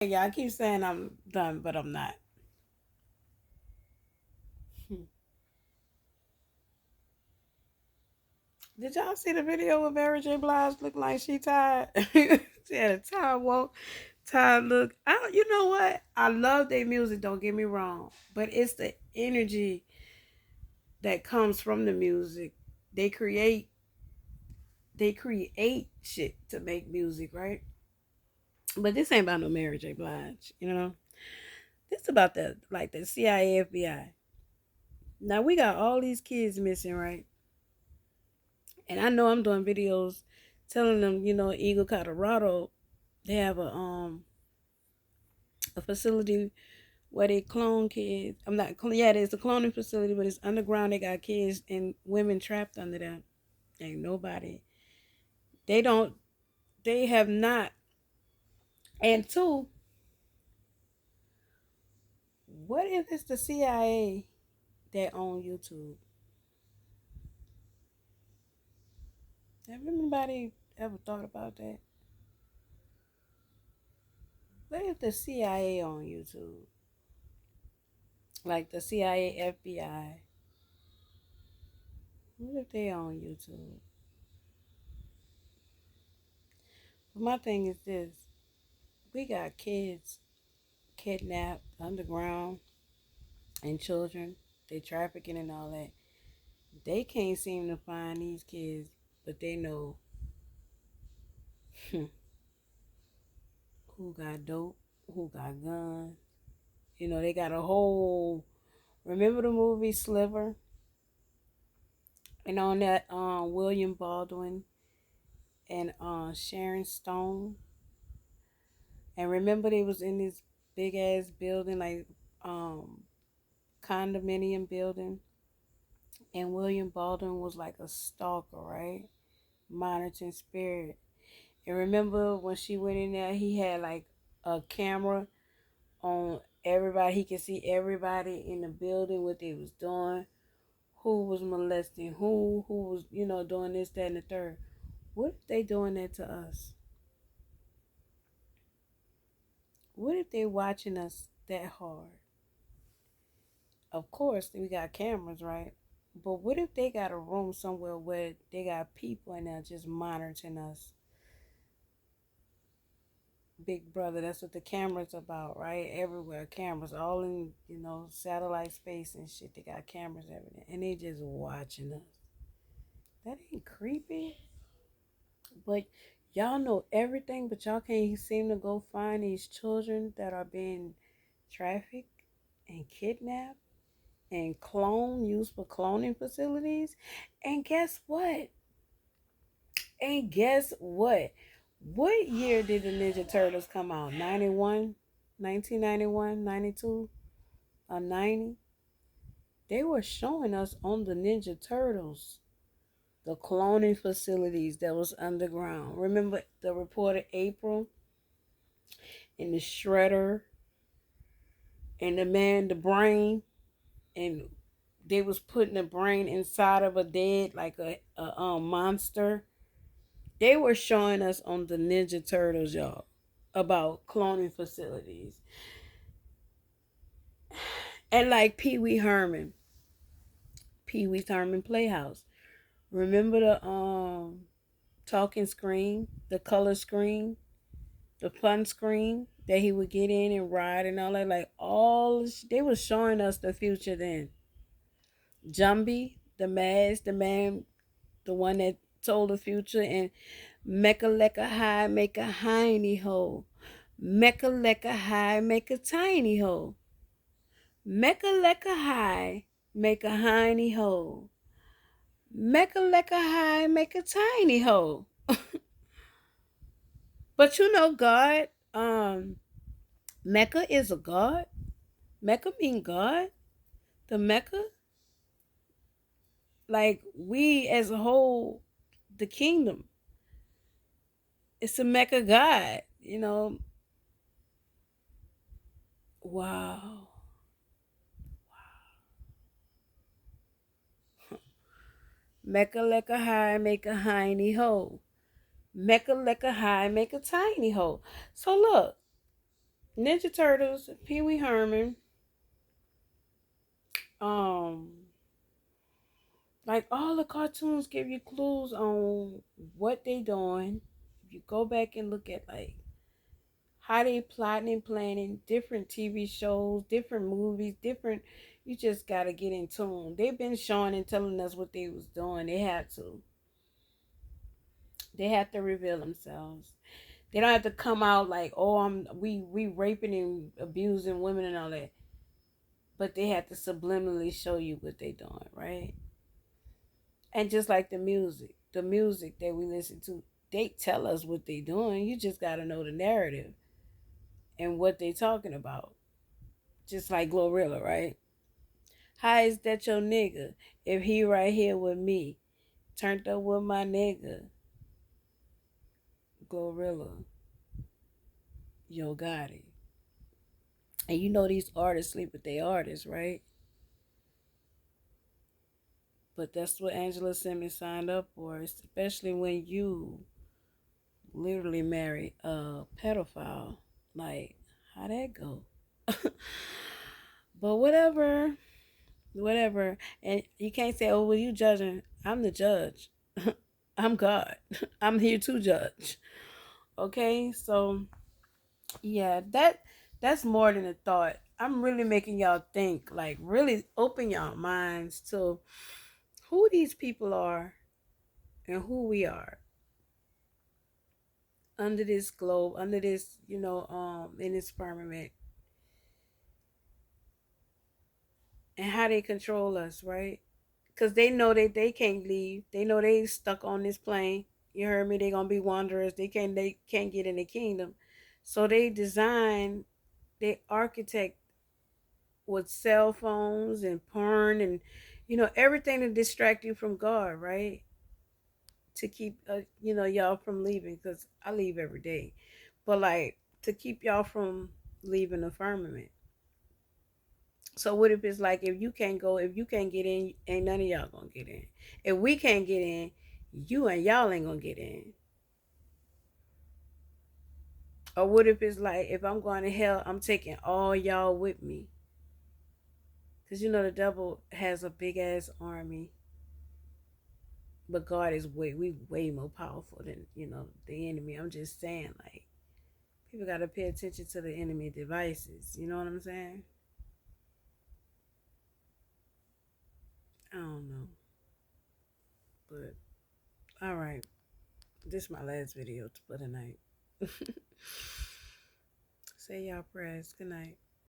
Yeah, I keep saying I'm done, but I'm not. Did y'all see the video of Mary J. Blige look like she tired? She had a tired walk, tired look. I don't, you know what? I love their music, don't get me wrong. But it's the energy that comes from the music. They create they create shit to make music, right? But this ain't about no Mary J. Blige, you know? This about the CIA FBI. Now we got all these kids missing, right? And I know I'm doing videos telling them, Eagle, Colorado, they have a facility where they clone kids. I'm not, yeah, there's a cloning facility, but it's underground. They got kids and women trapped under there. Ain't nobody. They don't. They have not. And two, what if it's the CIA that own YouTube? Have anybody ever thought about that? What if the CIA on YouTube? Like the CIA, FBI. What if they on YouTube? But my thing is this: we got kids kidnapped underground and children. They trafficking and all that. They can't seem to find these kids, but they know who got dope, who got guns. They got a whole. Remember the movie Sliver? And on that, William Baldwin and Sharon Stone. And remember they was in this big ass building, like um, condominium building. And William Baldwin was like a stalker, right? Monitoring spirit. And remember when she went in there, he had like a camera on everybody. He could see everybody in the building, what they was doing, who was molesting who was, doing this, that, and the third. What if they doing that to us? What if they watching us that hard? Of course, we got cameras, right? But what if they got a room somewhere where they got people in there just monitoring us? Big brother, that's what the camera's about, right? Everywhere, cameras, all in, satellite space and shit. They got cameras everywhere, and they just watching us. That ain't creepy. But y'all know everything, but y'all can't seem to go find these children that are being trafficked and kidnapped and cloned, used for cloning facilities. And guess what? And guess what? What year did the Ninja Turtles come out? 91? 1991? 92? Or 90? They were showing us on the Ninja Turtles the cloning facilities that was underground. Remember the reporter April and the shredder and the man, the brain, and they was putting the brain inside of a dead like a monster. They were showing us on the Ninja Turtles, y'all, about cloning facilities. And like Pee Wee Herman Playhouse. Remember the talking screen, the color screen, the fun screen that he would get in and ride and all that. Like they were showing us the future then. Jumbie, the mask, the man, the one that told the future, and Mecca Lecca High make a hiney hole. Mecca Lecca High make a tiny hole. Mecca Lecca High make a hiney hole. Mecca Lecca High make a tiny hole. But God, Mecca is a god. Mecca mean God. The Mecca, like we as a whole, the kingdom. It's a Mecca God. Wow. Mecca Lecca High make a hiney hole. Mecca Lecca High make a tiny hole. So look, Ninja Turtles, Pee Wee Herman, um, like all the cartoons give you clues on what they doing. If you go back and look at like how they plotting and planning different TV shows, different movies, different. You just gotta get in tune. They've been showing and telling us what they was doing. They had to. They have to reveal themselves. They don't have to come out like, oh, we raping and abusing women and all that. But they have to subliminally show you what they doing, right? And just like the music that we listen to, they tell us what they doing. You just gotta know the narrative and what they talking about. Just like Glorilla, right? How is that your nigga? If he right here with me, turned up with my nigga, Glorilla, Yo Gotti. And you know these artists sleep with their artists, right? But that's what Angela Simmons signed up for, especially when you literally marry a pedophile. Like, how that go? But whatever, whatever. And you can't say, oh, well, you judging. I'm the judge. I'm God. I'm here to judge. Okay, so yeah, that's more than a thought. I'm really making y'all think, like really open y'all minds to who these people are and who we are under this globe, under this, in this firmament, and how they control us, right? Because they know that they can't leave. They know they stuck on this plane. You heard me. They gonna be wanderers. They can't get in the kingdom. So they architect with cell phones and porn and everything to distract you from God, right? To keep y'all from leaving, because I leave every day, but like to keep y'all from leaving the firmament. So what if it's like, if you can't go, if you can't get in, ain't none of y'all gonna get in. If we can't get in, you and y'all ain't gonna get in. Or what if it's like, if I'm going to hell, I'm taking all y'all with me, because the devil has a big ass army, but God is way more powerful than the enemy. I'm just saying, like, people got to pay attention to the enemy devices. You know what I'm saying? I don't know, but all right. This is my last video for the night. Say y'all prayers. Good night.